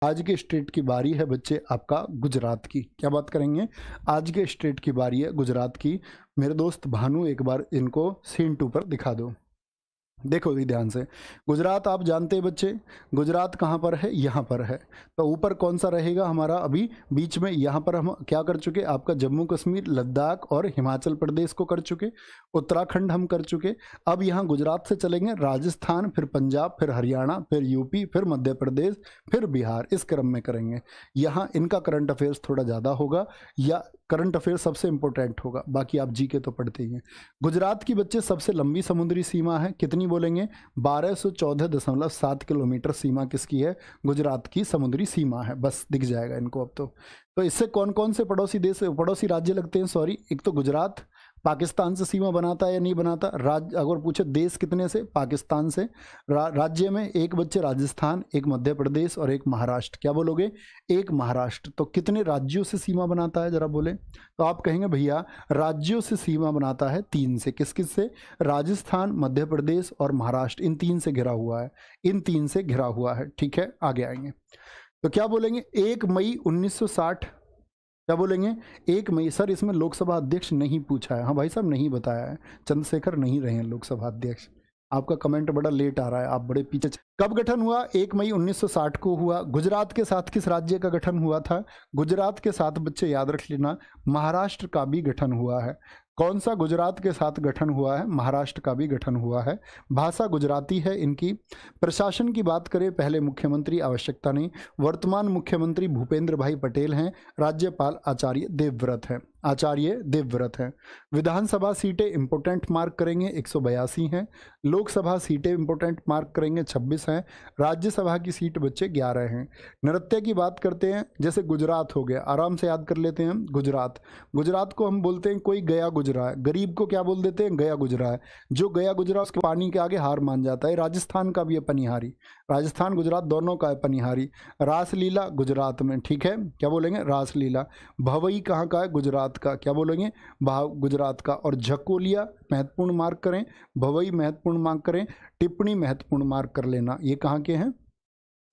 आज के स्टेट की बारी है बच्चे आपका गुजरात की। क्या बात करेंगे? आज के स्टेट की बारी है गुजरात की। मेरे दोस्त भानु एक बार इनको सीन 2 पर दिखा दो। देखो भी ध्यान से, गुजरात आप जानते हैं बच्चे, गुजरात कहाँ पर है? यहाँ पर है। तो ऊपर कौन सा रहेगा हमारा? अभी बीच में यहाँ पर हम क्या कर चुके? आपका जम्मू कश्मीर, लद्दाख और हिमाचल प्रदेश को कर चुके, उत्तराखंड हम कर चुके। अब यहाँ गुजरात से चलेंगे राजस्थान, फिर पंजाब, फिर हरियाणा, फिर यूपी, फिर मध्य प्रदेश, फिर बिहार, इस क्रम में करेंगे। यहाँ इनका करंट अफेयर्स थोड़ा ज़्यादा होगा, या करंट अफेयर सबसे इंपॉर्टेंट होगा, बाकी आप जी के तो पढ़ते ही हैं। गुजरात की बच्चे सबसे लंबी समुद्री सीमा है, कितनी बोलेंगे? 1214.7 किलोमीटर सीमा किसकी है? गुजरात की समुद्री सीमा है। बस दिख जाएगा इनको अब तो इससे कौन कौन से पड़ोसी राज्य लगते हैं? सॉरी, एक तो गुजरात पाकिस्तान से सीमा बनाता है या नहीं बनाता? राज्य अगर पूछे देश कितने से? पाकिस्तान से। राज्य में एक बच्चे राजस्थान, एक मध्य प्रदेश और एक महाराष्ट्र। क्या बोलोगे? एक महाराष्ट्र। तो कितने राज्यों से सीमा बनाता है जरा बोले? तो आप कहेंगे भैया राज्यों से सीमा बनाता है 3 से। किस किस से? राजस्थान, मध्य प्रदेश और महाराष्ट्र, इन 3 से घिरा हुआ है, इन 3 से घिरा हुआ है। ठीक है, आगे आएंगे तो क्या बोलेंगे? 1 मई 1960। क्या बोलेंगे? 1 मई। सर इसमें लोकसभा अध्यक्ष नहीं पूछा है। हाँ भाई साहब, नहीं बताया है, चंद्रशेखर नहीं रहे हैं लोकसभा अध्यक्ष। आपका कमेंट बड़ा लेट आ रहा है, आप बड़े पीछे। कब गठन हुआ? 1 मई 1960 को हुआ। गुजरात के साथ किस राज्य का गठन हुआ था? गुजरात के साथ बच्चे याद रख लेना, महाराष्ट्र का भी गठन हुआ है। कौन सा गुजरात के साथ गठन हुआ है? महाराष्ट्र का भी गठन हुआ है। भाषा गुजराती है इनकी। प्रशासन की बात करें, पहले मुख्यमंत्री, आवश्यकता नहीं, वर्तमान मुख्यमंत्री भूपेंद्र भाई पटेल हैं। राज्यपाल आचार्य देवव्रत हैं, आचार्य देवव्रत हैं। विधानसभा सीटें इंपोर्टेंट मार्क करेंगे, 182 हैं। लोकसभा सीटें इंपोर्टेंट मार्क करेंगे, 26 हैं। राज्यसभा की सीट बच्चे 11 हैं। नृत्य की बात करते हैं, जैसे गुजरात हो गया, आराम से याद कर लेते हैं हम। गुजरात, गुजरात को हम बोलते हैं कोई गया गुजरा है, गरीब को क्या बोल देते हैं? गया गुजरा है। जो गया गुजरा उसके पानी के आगे हार मान जाता है। राजस्थान का भी है पनिहारी, राजस्थान गुजरात दोनों का है पनिहारी। रासलीला गुजरात में, ठीक है, क्या बोलेंगे? रासलीला। भवई कहाँ का है? गुजरात का। क्या बोलेंगे? गुजरात का। और झकोलिया महत्वपूर्ण मार्क करें, भवई महत्वपूर्ण मार्क करें, टिप्पणी महत्वपूर्ण मार्क कर लेना। ये कहाँ के हैं?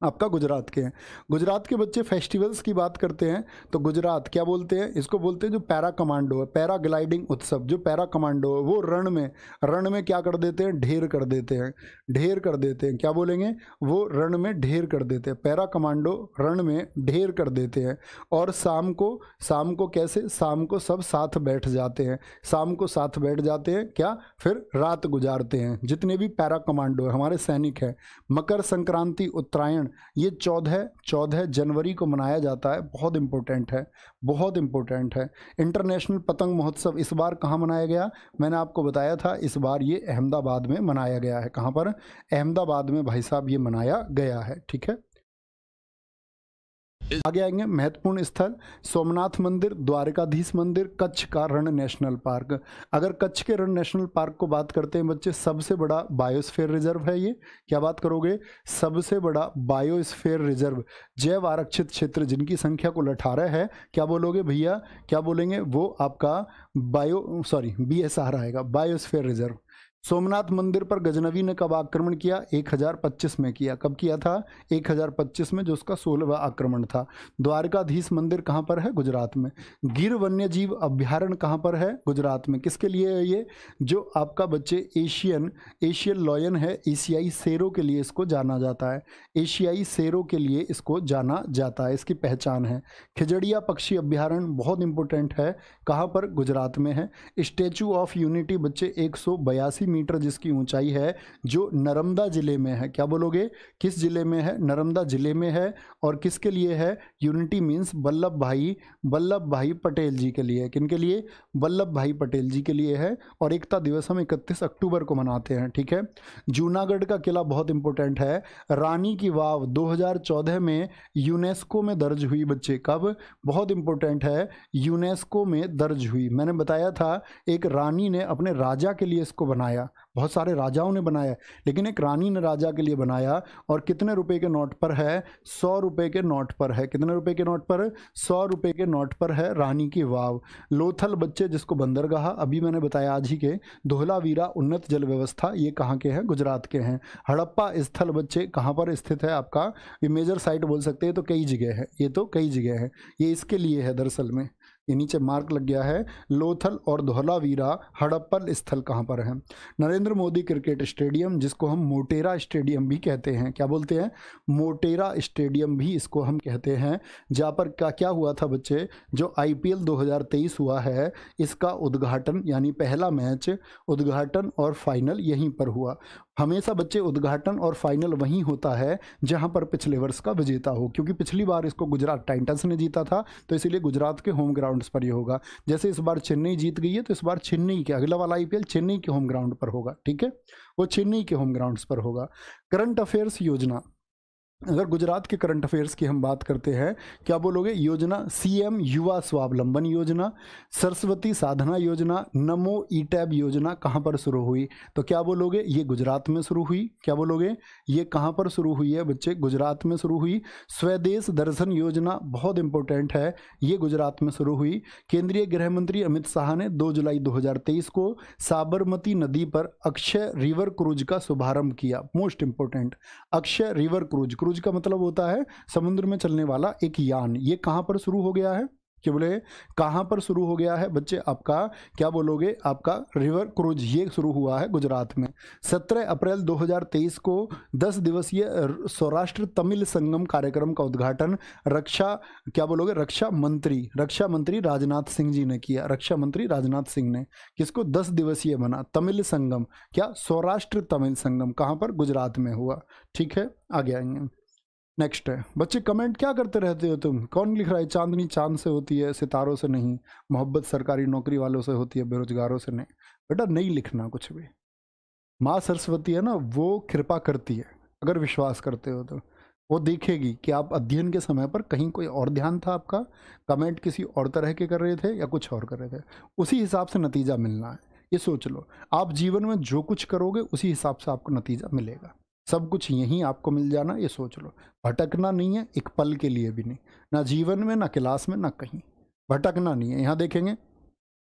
आपका गुजरात के हैं। गुजरात के बच्चे फेस्टिवल्स की बात करते हैं तो गुजरात क्या बोलते हैं? इसको बोलते हैं जो पैरा कमांडो है, पैरा ग्लाइडिंग उत्सव। जो पैरा कमांडो है वो रण में क्या कर देते हैं? ढेर कर देते हैं, ढेर कर देते हैं। क्या बोलेंगे? वो रण में ढेर कर देते हैं। पैरा कमांडो रण में ढेर कर देते हैं। और शाम को कैसे? शाम को सब साथ बैठ जाते हैं, शाम को साथ बैठ जाते हैं, क्या फिर रात गुजारते हैं। जितने भी पैरा कमांडो है हमारे सैनिक हैं। मकर संक्रांति, उत्तरायण, ये 14 जनवरी को मनाया जाता है। बहुत इंपॉर्टेंट है, बहुत इंपॉर्टेंट है। इंटरनेशनल पतंग महोत्सव इस बार कहाँ मनाया गया? मैंने आपको बताया था, इस बार ये अहमदाबाद में मनाया गया है। कहाँ पर? अहमदाबाद में भाई साहब ये मनाया गया है। ठीक है, आगे आएंगे। महत्वपूर्ण स्थल, सोमनाथ मंदिर, द्वारकाधीश मंदिर, कच्छ का रण नेशनल पार्क। अगर कच्छ के रण नेशनल पार्क को बात करते हैं बच्चे, सबसे बड़ा बायोस्फीयर रिजर्व है ये। क्या बात करोगे? सबसे बड़ा बायोस्फीयर रिजर्व, जैव आरक्षित क्षेत्र जिनकी संख्या कुल 18 है। क्या बोलोगे भैया? क्या बोलेंगे? वो आपका BSR आएगा, बायोस्फीयर रिजर्व। सोमनाथ मंदिर पर गजनवी ने कब आक्रमण किया? 1025 में किया। कब किया था? 1025 में, जो उसका 16वां आक्रमण था। द्वारकाधीश मंदिर कहाँ पर है? गुजरात में। गिर वन्यजीव अभ्यारण्य कहाँ पर है? गुजरात में। किसके लिए है ये? जो आपका बच्चे एशियन लॉयन है, एशियाई शेरों के लिए इसको जाना जाता है, एशियाई शेरों के लिए इसको जाना जाता है, इसकी पहचान है। खिजड़िया पक्षी अभ्यारण्य बहुत इंपॉर्टेंट है, कहाँ पर? गुजरात में है। स्टैचू ऑफ यूनिटी बच्चे 182 मीटर जिसकी ऊंचाई है, जो नर्मदा जिले में है। क्या बोलोगे? किस जिले में है? नर्मदा जिले में है। और किसके लिए है? यूनिटी मीन्स वल्लभ भाई पटेल जी के लिए। किन के लिए? वल्लभ भाई पटेल जी के लिए है। और एकता दिवस हम 31 अक्टूबर को मनाते हैं। ठीक है, जूनागढ़ का किला बहुत इंपॉर्टेंट है। रानी की वाव 2014 में यूनेस्को में दर्ज हुई बच्चे। कब? बहुत इंपॉर्टेंट है, यूनेस्को में दर्ज हुई। मैंने बताया था एक रानी ने अपने राजा के लिए इसको बनाया बनाया, बहुत सारे राजाओं ने बनाया, लेकिन एक रानी ने राजा के लिए बनाया। और कितने रुपए के नोट पर है? 100 रुपए के नोट पर है। कितने रुपए के नोट पर? 100 रुपए के नोट पर है रानी की वाव। लोथल बच्चे, जिसको बंदरगाह अभी मैंने बताया आज ही के, धोलावीरा उन्नत जल व्यवस्था, ये कहाँ के हैं? गुजरात के हैं। हड़प्पा स्थल बच्चे कहाँ पर स्थित है आपका? ये मेजर साइट बोल सकते हैं, तो कई जगह है, ये तो कई जगह है, ये इसके लिए है दरअसल में, ये नीचे मार्क लग गया है। लोथल और धौलावीरा हड़प्पल स्थल कहाँ पर है? नरेंद्र मोदी क्रिकेट स्टेडियम, जिसको हम मोटेरा स्टेडियम भी कहते हैं, क्या बोलते हैं? मोटेरा स्टेडियम भी इसको हम कहते हैं। जहाँ पर क्या हुआ था बच्चे? जो IPL 2023 हुआ है, इसका उद्घाटन यानी पहला मैच, उद्घाटन और फाइनल यहीं पर हुआ। हमेशा बच्चे उद्घाटन और फाइनल वहीं होता है जहां पर पिछले वर्ष का विजेता हो, क्योंकि पिछली बार इसको गुजरात टाइटंस ने जीता था, तो इसीलिए गुजरात के होम ग्राउंड्स पर ये होगा। जैसे इस बार चेन्नई जीत गई है, तो इस बार चेन्नई के, अगला वाला IPL चेन्नई के होम ग्राउंड पर होगा, ठीक है, वो चेन्नई के होम ग्राउंड्स पर होगा। करंट अफेयर्स योजना, अगर गुजरात के करंट अफेयर्स की हम बात करते हैं, क्या बोलोगे? योजना CM युवा स्वावलंबन योजना, सरस्वती साधना योजना, नमो ई-टैब योजना कहाँ पर शुरू हुई? तो क्या बोलोगे? ये गुजरात में शुरू हुई। क्या बोलोगे? ये कहाँ पर शुरू हुई है बच्चे? गुजरात में शुरू हुई। स्वदेश दर्शन योजना बहुत इंपॉर्टेंट है, ये गुजरात में शुरू हुई। केंद्रीय गृह मंत्री अमित शाह ने 2 जुलाई 2023 को साबरमती नदी पर अक्षय रिवर क्रूज का शुभारंभ किया। Most important, Akshay river cruise, cruise का मतलब होता है समुद्र में चलने वाला एक यान। ये कहां पर शुरू हो गया है? क्या बोले? कहां पर शुरू हो गया है बच्चे आपका? क्या बोलोगे? आपका रिवर क्रूज ये शुरू हुआ है गुजरात में। 17 अप्रैल 2023 को 10 दिवसीय सौराष्ट्र तमिल संगम कार्यक्रम का उद्घाटन रक्षा, क्या बोलोगे? रक्षा मंत्री राजनाथ सिंह जी ने किया। रक्षा मंत्री राजनाथ सिंह ने किसको? 10 दिवसीय बना तमिल संगम, क्या? सौराष्ट्र तमिल संगम कहां पर? गुजरात में हुआ, ठीक है। आगे आएंगे, नेक्स्ट है बच्चे। कमेंट क्या करते रहते हो तुम? कौन लिख रहा है? चांदनी चांद से होती है, सितारों से नहीं। मोहब्बत सरकारी नौकरी वालों से होती है, बेरोजगारों से नहीं। बेटा नहीं लिखना कुछ भी। माँ सरस्वती है ना, वो कृपा करती है, अगर विश्वास करते हो तो वो देखेगी कि आप अध्ययन के समय पर कहीं कोई और ध्यान था आपका, कमेंट किसी और तरह के कर रहे थे या कुछ और कर रहे थे, उसी हिसाब से नतीजा मिलना है। ये सोच लो, आप जीवन में जो कुछ करोगे उसी हिसाब से आपको नतीजा मिलेगा। सब कुछ यहीं आपको मिल जाना, ये सोच लो। भटकना नहीं है एक पल के लिए भी नहीं, ना जीवन में, ना क्लास में, ना कहीं। भटकना नहीं है। यहाँ देखेंगे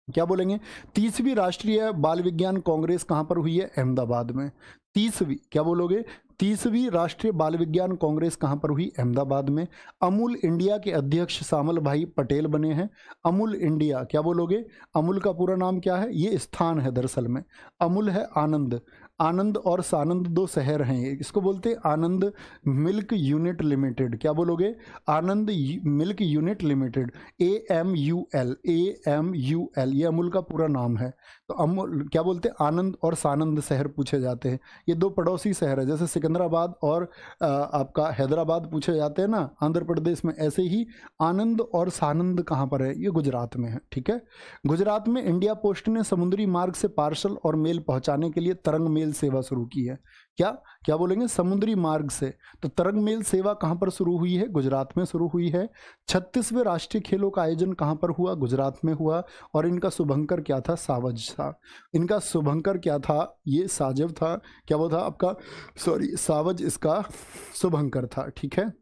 क्या बोलेंगे? 30वीं राष्ट्रीय बाल विज्ञान कांग्रेस कहाँ पर हुई है? अहमदाबाद में। 30वीं, क्या बोलोगे? 30वीं राष्ट्रीय बाल विज्ञान कांग्रेस कहाँ पर हुई? अहमदाबाद में। अमूल इंडिया के अध्यक्ष सामल भाई पटेल बने हैं। अमूल इंडिया, क्या बोलोगे? अमूल का पूरा नाम क्या है? ये स्थान है दरअसल में। अमूल है आनंद, आनंद और सानंद 2 शहर हैं, इसको बोलते हैं आनंद मिल्क यूनिट लिमिटेड। क्या बोलोगे? Anand milk unit limited, AMUL, AMUL, ये अमूल का पूरा नाम है। तो अमूल, क्या बोलते हैं? आनंद और सानंद शहर पूछे जाते हैं। ये 2 पड़ोसी शहर है, जैसे सिकंदराबाद और आपका हैदराबाद पूछे जाते हैं ना आंध्र प्रदेश में, ऐसे ही आनंद और सानंद कहाँ पर है? ये गुजरात में है, ठीक है। गुजरात में इंडिया पोस्ट ने समुद्री मार्ग से पार्सल और मेल पहुंचाने के लिए तरंग मेल सेवा शुरू की है। क्या क्या बोलेंगे? समुद्री मार्ग से। तो तरंग मेल सेवा कहां पर शुरू हुई है? गुजरात में शुरू हुई है। 36वें राष्ट्रीय खेलों का आयोजन कहां पर हुआ? गुजरात में हुआ। और इनका शुभंकर क्या था? सावज था। इनका शुभंकर क्या था? ये साजव था। क्या वो था आपका? सॉरी, सावज इसका शुभंकर था, ठीक है।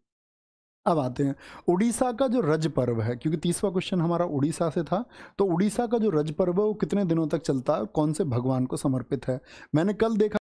अब आते हैं उड़ीसा का जो रज पर्व है, क्योंकि 30वां क्वेश्चन हमारा उड़ीसा से था। तो उड़ीसा का जो रज पर्व है वो कितने दिनों तक चलता है, कौन से भगवान को समर्पित है? मैंने कल देखा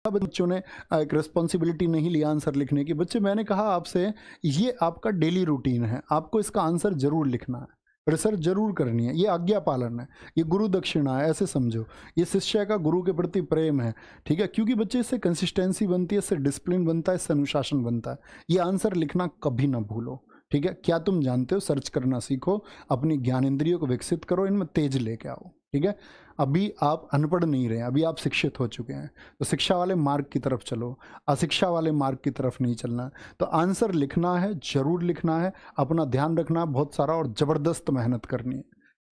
बच्चों ने एक रिस्पॉन्सिबिलिटी नहीं लिया आंसर लिखने की। बच्चे मैंने कहा आपसे, ये आपका डेली रूटीन है, आपको इसका आंसर जरूर लिखना है, रिसर्च जरूर करनी है। ये आज्ञा पालन है, ये गुरु दक्षिणा है, ऐसे समझो। ये शिष्य का गुरु के प्रति प्रेम है, ठीक है। क्योंकि बच्चे इससे कंसिस्टेंसी बनती है, इससे डिसिप्लिन बनता है, इससे अनुशासन बनता है। ये आंसर लिखना कभी ना भूलो, ठीक है। क्या तुम जानते हो? सर्च करना सीखो, अपनी ज्ञानेंद्रियों को विकसित करो, इनमें तेज लेके आओ, ठीक है। अभी आप अनपढ़ नहीं रहे, अभी आप शिक्षित हो चुके हैं, तो शिक्षा वाले मार्ग की तरफ चलो, अशिक्षा वाले मार्ग की तरफ नहीं चलना। तो आंसर लिखना है, जरूर लिखना है, अपना ध्यान रखना है बहुत सारा, और ज़बरदस्त मेहनत करनी है।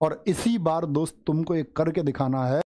और इसी बार दोस्त तुमको एक करके दिखाना है।